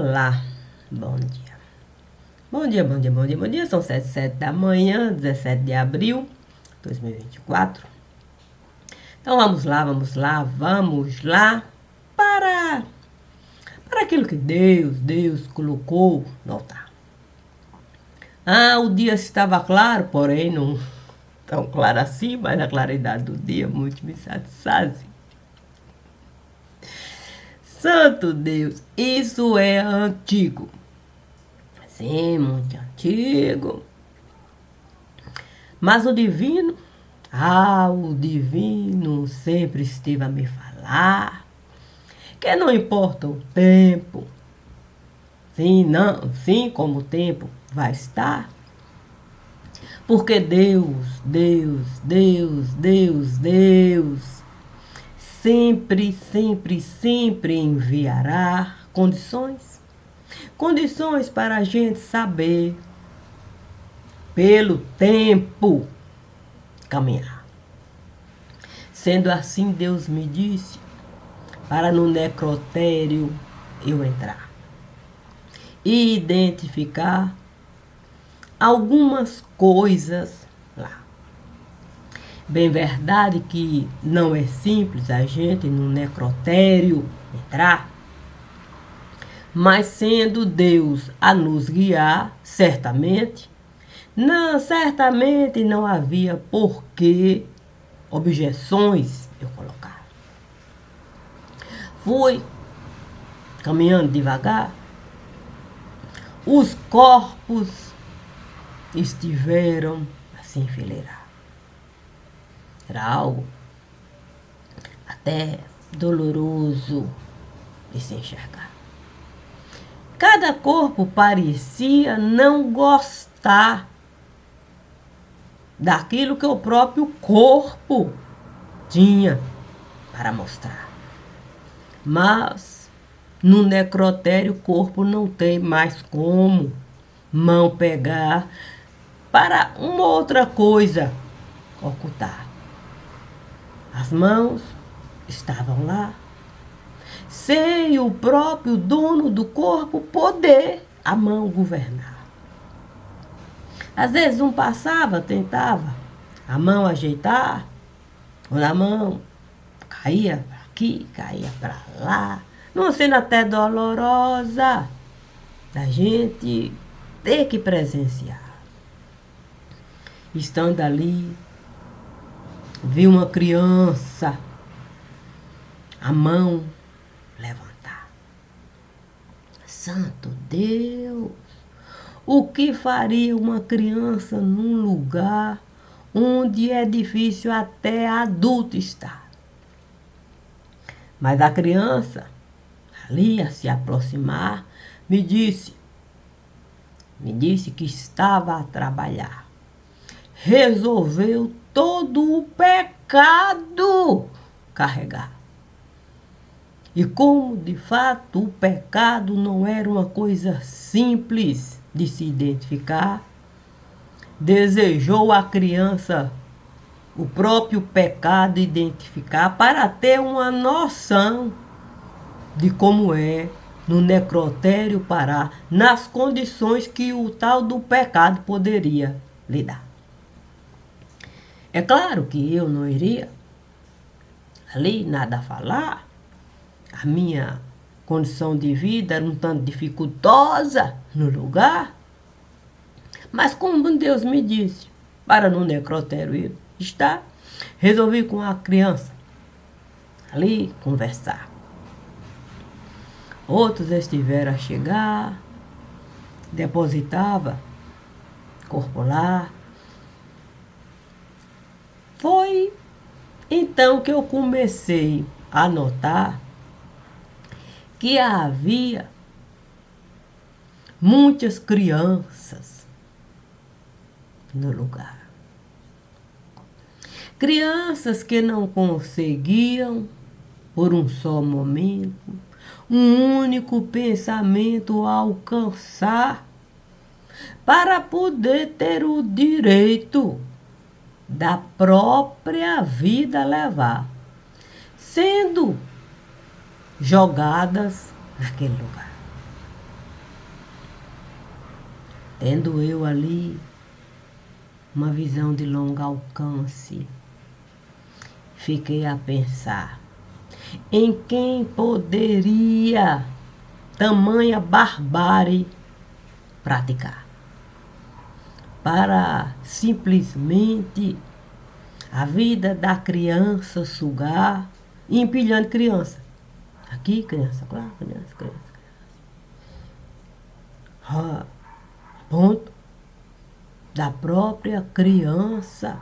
Olá, bom dia. Bom dia, bom dia, bom dia, bom dia. São 7h07 da manhã, 17 de abril de 2024. Então vamos lá para aquilo que Deus colocou no altar. O dia estava claro, porém não tão claro assim, mas a claridade do dia muito me satisfaz. Santo Deus, isso é antigo. Sim, muito antigo. Mas o divino sempre esteve a me falar que não importa o tempo, sim, como o tempo vai estar, porque Deus sempre enviará condições para a gente saber, pelo tempo, caminhar. Sendo assim, Deus me disse para no necrotério eu entrar e identificar algumas coisas lá. Bem verdade que não é simples a gente no necrotério entrar, mas sendo Deus a nos guiar, certamente não havia por que objeções eu colocar. Fui caminhando devagar, os corpos estiveram a se enfileirar. Era algo até doloroso de se enxergar. Cada corpo parecia não gostar daquilo que o próprio corpo tinha para mostrar. Mas no necrotério o corpo não tem mais como mão pegar para uma outra coisa ocultar. As mãos estavam lá, sem o próprio dono do corpo poder a mão governar. Às vezes um passava, tentava a mão ajeitar, ou a mão caía para aqui, caía para lá, numa cena até dolorosa da gente ter que presenciar. Estando ali, vi uma criança, a mão levantar. Santo Deus! O que faria uma criança num lugar onde é difícil até adulto estar? Mas a criança, ali a se aproximar, me disse que estava a trabalhar. Resolveu todo o pecado carregar. E como, de fato, o pecado não era uma coisa simples de se identificar, desejou a criança o próprio pecado identificar para ter uma noção de como é no necrotério parar, nas condições que o tal do pecado poderia lhe dar. É claro que eu não iria ali nada falar. A minha condição de vida era um tanto dificultosa no lugar. Mas como Deus me disse, para no necrotério estar, resolvi com a criança ali conversar. Outros estiveram a chegar, depositava corpo lá. Foi então que eu comecei a notar que havia muitas crianças no lugar. Crianças que não conseguiam, por um só momento, um único pensamento alcançar para poder ter o direito da própria vida levar, sendo jogadas naquele lugar. tendo eu ali uma visão de longo alcance, fiquei a pensar em quem poderia tamanha barbárie praticar para simplesmente a vida da criança sugar e empilhando criança. Aqui, criança, claro, criança. Ponto da própria criança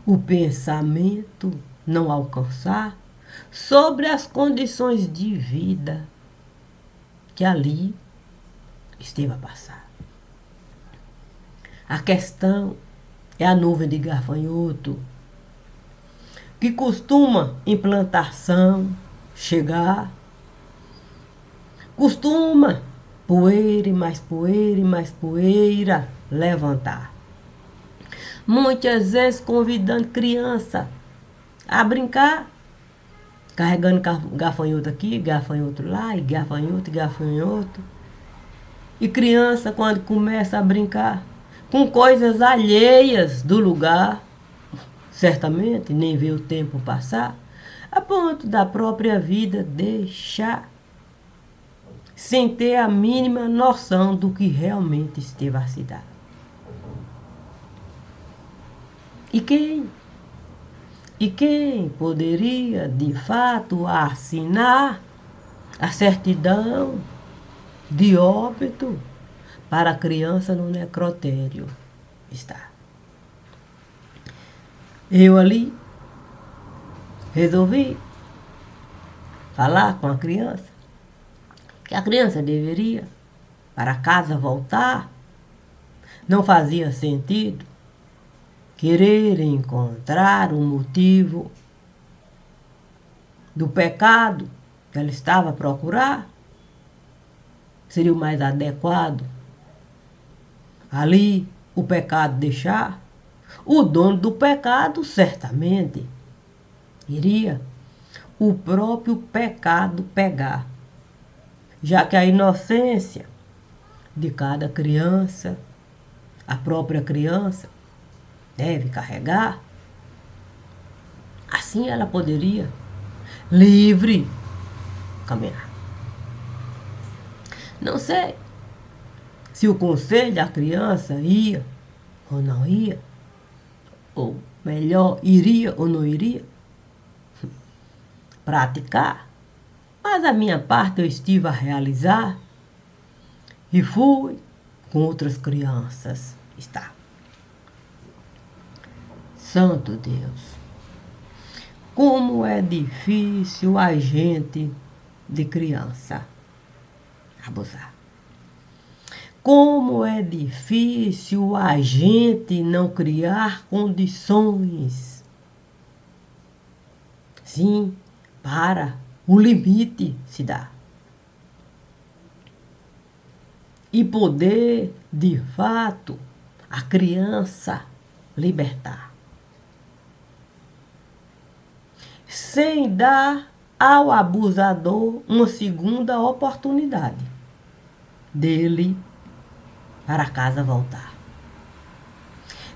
o pensamento não alcançar sobre as condições de vida que ali esteve a passar. A questão é a nuvem de gafanhoto, que costuma em plantação chegar, costuma poeira e mais poeira e mais poeira levantar. Muitas vezes convidando criança a brincar, carregando gafanhoto aqui, gafanhoto lá, e gafanhoto. E criança, quando começa a brincar com coisas alheias do lugar, certamente nem vê o tempo passar, a ponto da própria vida deixar, sem ter a mínima noção do que realmente esteve a se dar. E quem poderia, de fato, assinar a certidão de óbito para a criança no necrotério? Está. Eu ali resolvi falar com a criança que a criança deveria para casa voltar. Não fazia sentido querer encontrar o motivo do pecado que ela estava a procurar. Seria o mais adequado ali o pecado deixar. O dono do pecado certamente iria o próprio pecado pegar, já que a inocência de cada criança, a própria criança deve carregar. Assim ela poderia livre caminhar. Não sei se o conselho da criança ia ou não ia, ou melhor, iria ou não iria praticar, mas a minha parte eu estive a realizar e fui com outras crianças. Está. Santo Deus, como é difícil a gente de criança abusar. Como é difícil a gente não criar condições, sim, para o limite se dar. E poder, de fato, a criança libertar. Sem dar ao abusador uma segunda oportunidade dele para casa voltar.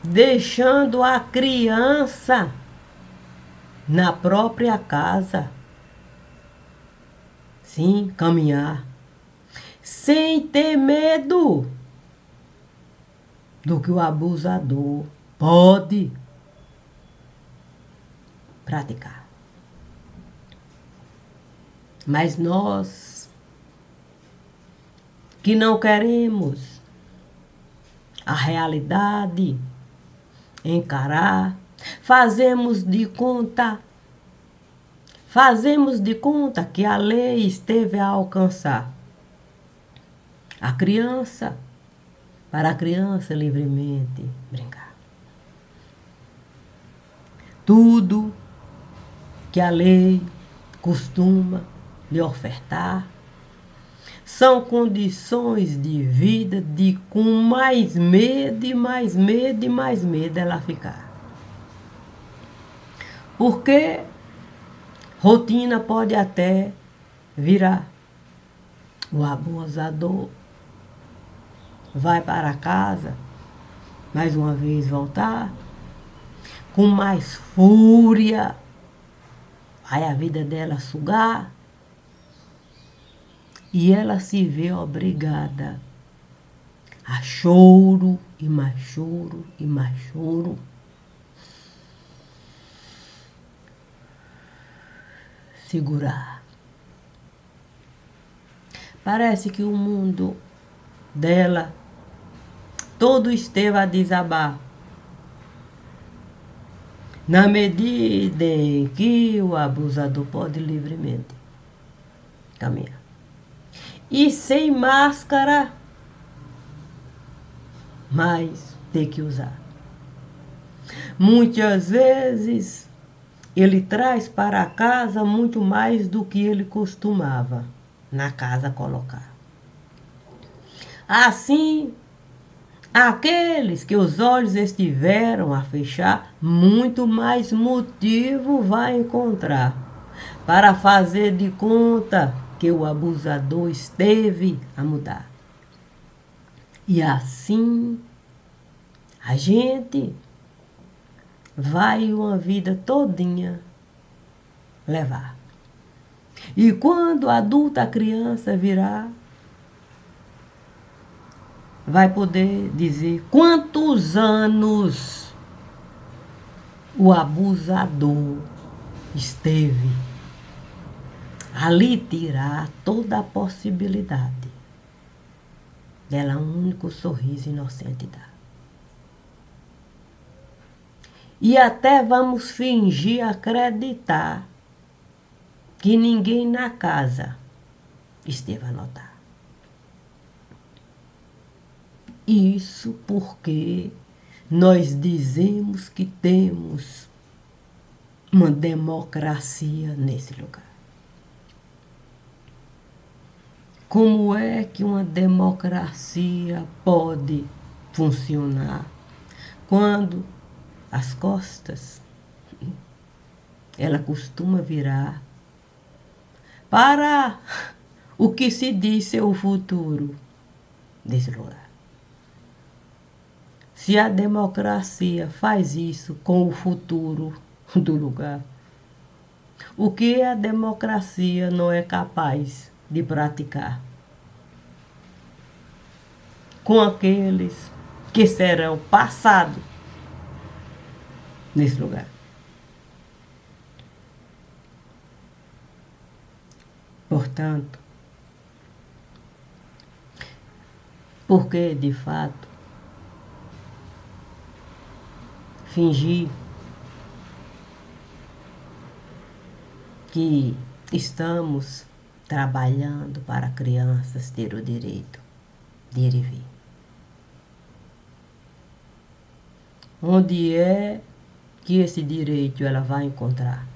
Deixando a criança na própria casa, sim, caminhar, sem ter medo do que o abusador pode praticar. Mas nós que não queremos a realidade encarar, fazemos de conta que a lei esteve a alcançar a criança, para a criança livremente brincar. Tudo que a lei costuma lhe ofertar são condições de vida de com mais medo e mais medo e mais medo ela ficar. Porque rotina pode até virar. O abusador vai para casa, mais uma vez voltar, com mais fúria, vai a vida dela sugar, e ela se vê obrigada a choro e mais choro e mais choro. Segurar. Parece que o mundo dela todo esteve a desabar. Na medida em que o abusador pode livremente caminhar. E sem máscara, mas ter que usar. Muitas vezes ele traz para casa muito mais do que ele costumava na casa colocar. Assim, aqueles que os olhos estiveram a fechar, muito mais motivo vai encontrar para fazer de conta que o abusador esteve a mudar. E assim, a gente vai uma vida todinha levar. E quando adulta, a criança virar, vai poder dizer quantos anos o abusador esteve a lhe tirar toda a possibilidade dela um único sorriso inocente dar. E até vamos fingir acreditar que ninguém na casa esteve a notar. Isso porque nós dizemos que temos uma democracia nesse lugar. Como é que uma democracia pode funcionar quando as costas ela costuma virar para o que se diz ser o futuro desse lugar? Se a democracia faz isso com o futuro do lugar, o que a democracia não é capaz de praticar com aqueles que serão passados nesse lugar? Portanto, porque de fato fingir que estamos trabalhando para crianças ter o direito de ir e vir. Onde é que esse direito ela vai encontrar?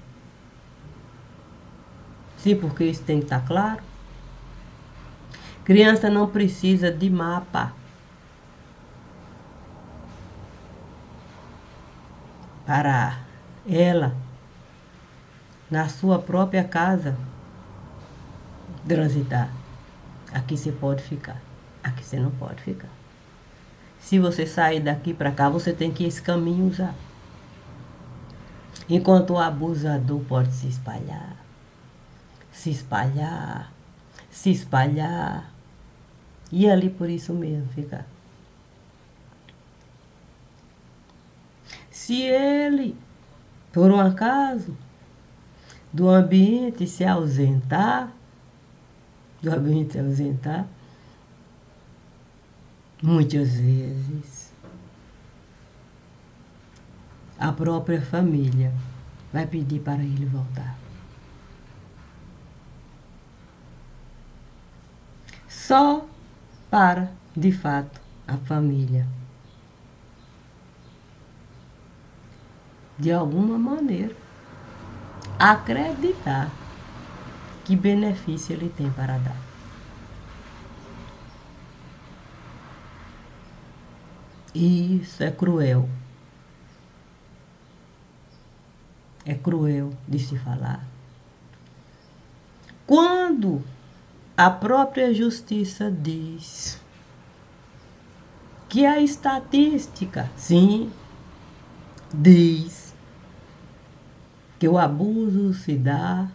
Sim, porque isso tem que estar claro. Criança não precisa de mapa para ela, na sua própria casa, transitar. Aqui você pode ficar, aqui você não pode ficar. Se você sair daqui para cá, você tem que esse caminho usar. Enquanto o abusador pode se espalhar, se espalhar, se espalhar, e ali por isso mesmo ficar. Se ele, por um acaso, do ambiente se ausentar, muitas vezes a própria família vai pedir para ele voltar. Só para, de fato, a família, de alguma maneira, acreditar que benefício ele tem para dar. Isso é cruel. É cruel de se falar. Quando a própria justiça diz que a estatística, sim, diz que o abuso se dá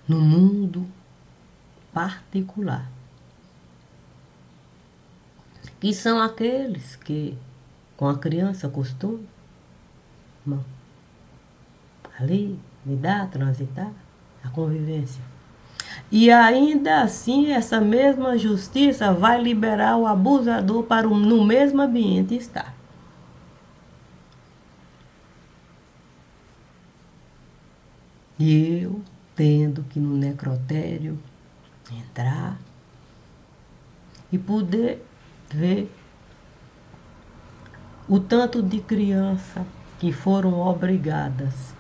no mundo particular, que são aqueles que, com a criança, costumam ali lidar, transitar, a convivência. E ainda assim, essa mesma justiça vai liberar o abusador para no mesmo ambiente estar. E eu tendo que no necrotério entrar e poder ver o tanto de criança que foram obrigadas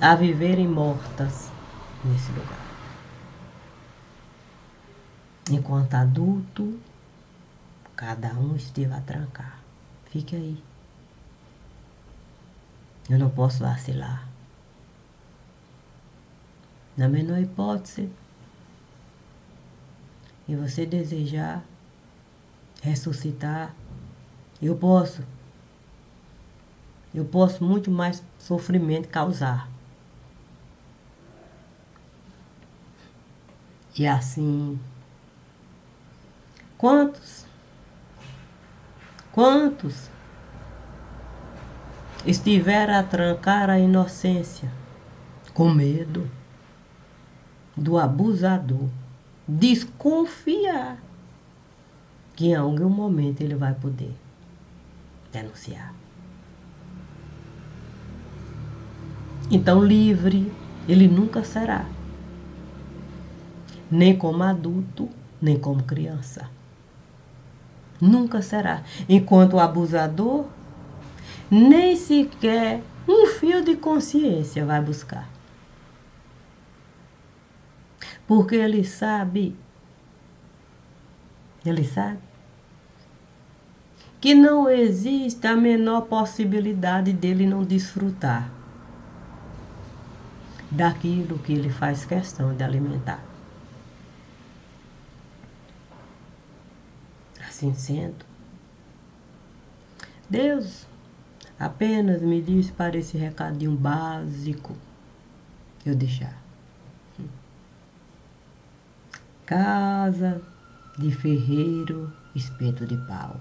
a viverem mortas nesse lugar. Enquanto adulto, cada um esteve a trancar. Fique aí. Eu não posso vacilar. Na menor hipótese, e você desejar ressuscitar, eu posso muito mais sofrimento causar. E assim, quantos estiveram a trancar a inocência com medo do abusador desconfiar que em algum momento ele vai poder denunciar. Então, livre ele nunca será, nem como adulto, nem como criança. Nunca será. Enquanto o abusador nem sequer um fio de consciência vai buscar. Porque ele sabe que não existe a menor possibilidade dele não desfrutar daquilo que ele faz questão de alimentar. Assim sendo, Deus apenas me disse para esse recadinho básico eu deixar. Casa de ferreiro, espeto de pau.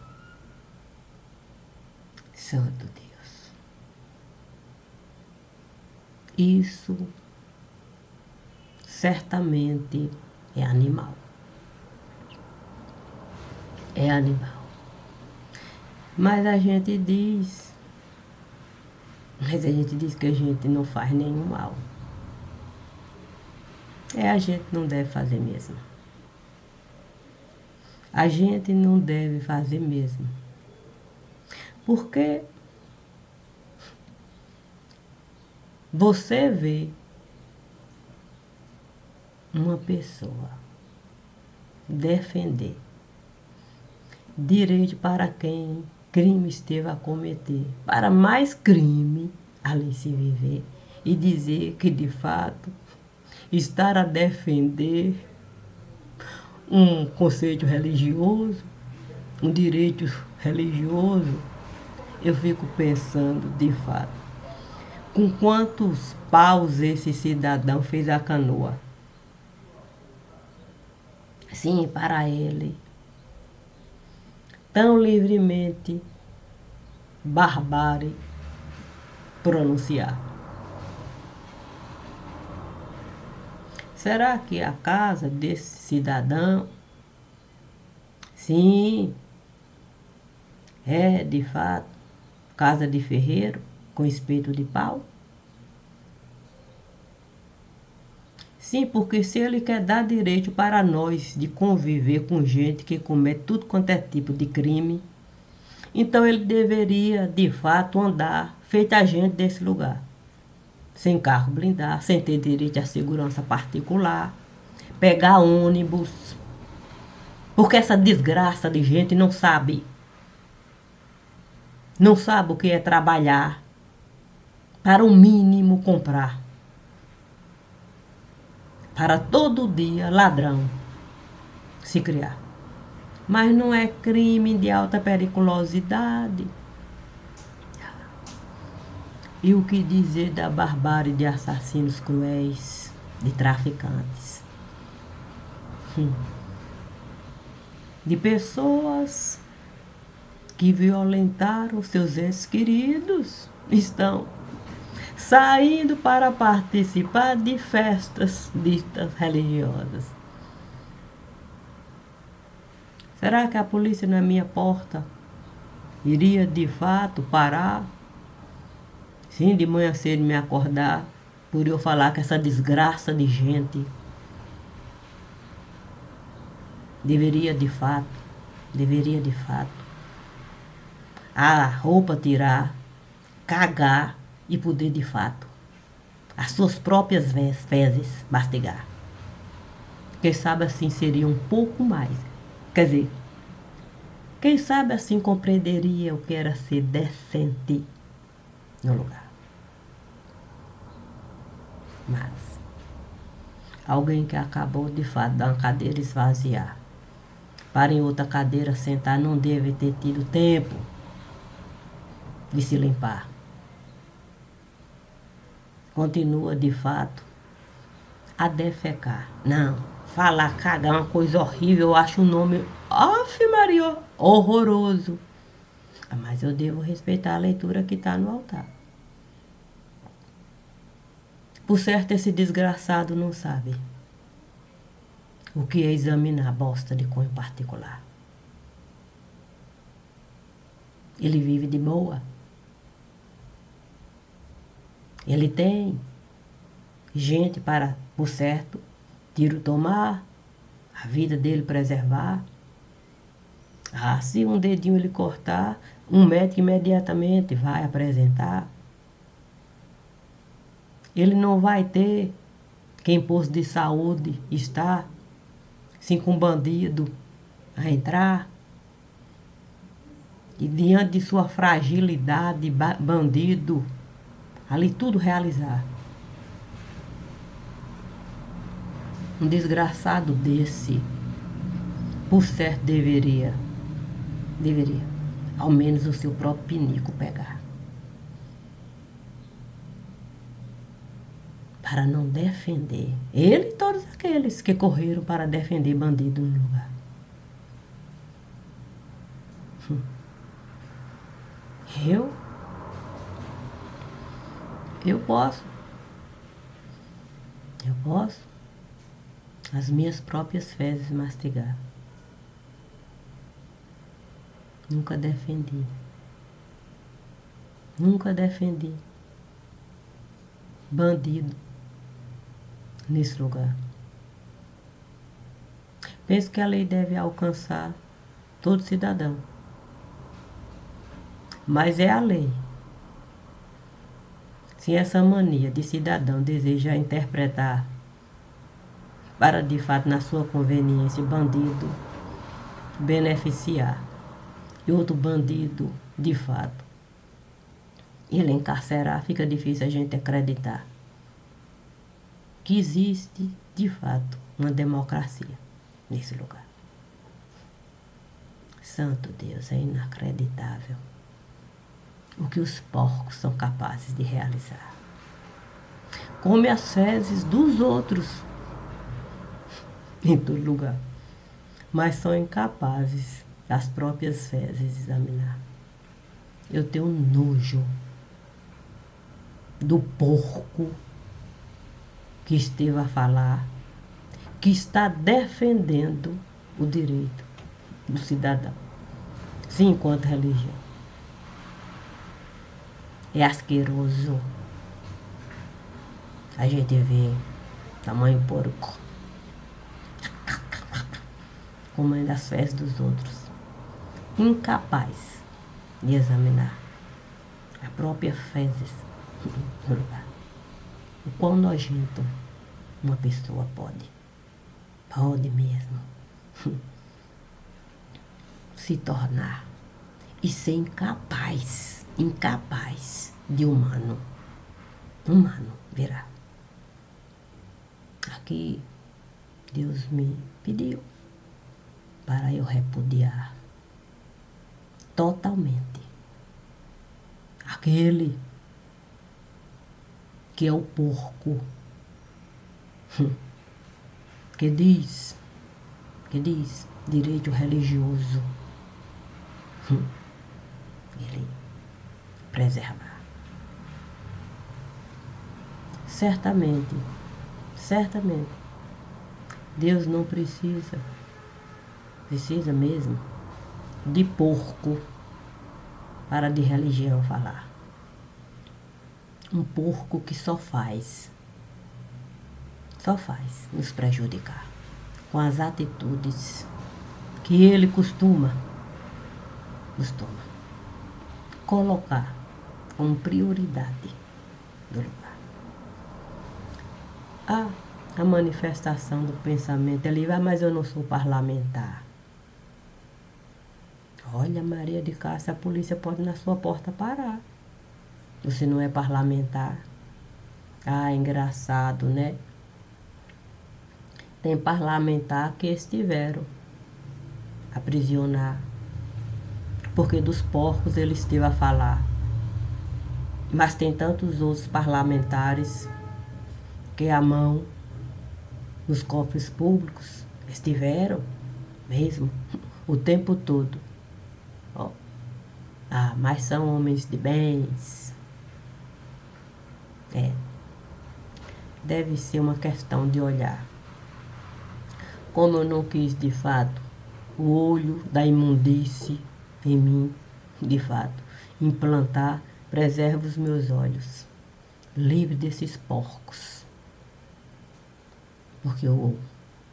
Santo Deus. Isso certamente é animal. É animal. Mas a gente diz que a gente não faz nenhum mal. A gente não deve fazer mesmo. A gente não deve fazer mesmo. Porque você vê uma pessoa defender direito para quem crime esteve a cometer, para mais crime além de se viver, e dizer que de fato estar a defender um conceito religioso, um direito religioso, eu fico pensando de fato, com quantos paus esse cidadão fez a canoa? Sim, para ele, tão livremente, barbárie pronunciar. Será que a casa desse cidadão, sim, é de fato casa de ferreiro com espeto de pau? Sim, porque se ele quer dar direito para nós de conviver com gente que comete tudo quanto é tipo de crime, então ele deveria, de fato, andar feito a gente desse lugar. Sem carro blindado, sem ter direito à segurança particular, pegar ônibus, porque essa desgraça de gente não sabe o que é trabalhar para o mínimo comprar. Para todo dia ladrão se criar. Mas não é crime de alta periculosidade. E o que dizer da barbárie de assassinos cruéis, de traficantes? De pessoas que violentaram seus entes queridos, estão saindo para participar de festas ditas religiosas. Será que a polícia na minha porta iria de fato parar? Sim, de manhã cedo me acordar por eu falar que essa desgraça de gente deveria de fato a roupa tirar, cagar e poder de fato as suas próprias fezes mastigar. Quem sabe assim seria um pouco mais. Quer dizer, quem sabe assim compreenderia o que era ser decente no lugar. Mas alguém que acabou de fato de uma cadeira esvaziar para em outra cadeira sentar não deve ter tido tempo de se limpar. Continua de fato a defecar. Não, falar cagar é uma coisa horrível, eu acho o nome, Ave Maria, horroroso. Mas eu devo respeitar a leitura que está no altar. Por certo, esse desgraçado não sabe o que é examinar bosta de cunho particular. Ele vive de boa. Ele tem gente para, por certo, tiro tomar, a vida dele preservar. Ah, se um dedinho ele cortar, um médico imediatamente vai apresentar. Ele não vai ter quem posto de saúde está, sim com bandido a entrar. E diante de sua fragilidade, bandido, ali tudo realizar. Um desgraçado desse, por certo, deveria, ao menos o seu próprio pinico pegar. Para não defender ele e todos aqueles que correram para defender bandido no lugar. Eu posso as minhas próprias fezes mastigar. Nunca defendi bandido nesse lugar. Penso que a lei deve alcançar todo cidadão. Mas é a lei. Se essa mania de cidadão deseja interpretar para de fato na sua conveniência bandido beneficiar e outro bandido de fato ele encarcerar, fica difícil a gente acreditar que existe de fato uma democracia nesse lugar. Santo Deus, é inacreditável o que os porcos são capazes de realizar. Come as fezes dos outros em todo lugar, mas são incapazes das próprias fezes examinar. Eu tenho nojo do porco que esteve a falar, que está defendendo o direito do cidadão, sim, enquanto religião. É asqueroso a gente vê tamanho porco comendo as fezes dos outros, incapaz de examinar a própria fezes no lugar. O quão nojento uma pessoa pode mesmo se tornar e ser incapaz de humano virar. Aqui Deus me pediu para eu repudiar totalmente aquele que é o porco que diz direito religioso, ele preservar. Certamente, Deus não precisa mesmo, de porco para de religião falar. Um porco que só faz nos prejudicar com as atitudes que ele costuma colocar como prioridade do lugar. A manifestação do pensamento é livre, mas eu não sou parlamentar. Olha, Maria de Cássia, a polícia pode na sua porta parar. Você não é parlamentar. Engraçado, né? Tem parlamentar que estiveram a aprisionar, porque dos porcos ele esteve a falar. Mas tem tantos outros parlamentares que a mão nos cofres públicos estiveram mesmo o tempo todo. Mas são homens de bens. Deve ser uma questão de olhar. Como eu não quis, de fato, o olho da imundície em mim, de fato, implantar, preserva os meus olhos, livre desses porcos. Porque eu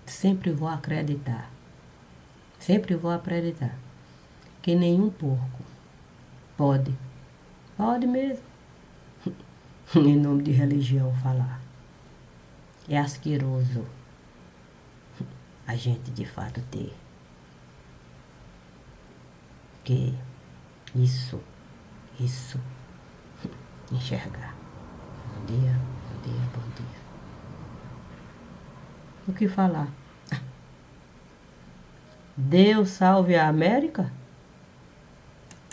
sempre vou acreditar que nenhum porco pode mesmo, em nome de religião falar. É asqueroso a gente de fato ter que isso enxergar. Bom dia. O que falar? Deus salve a América?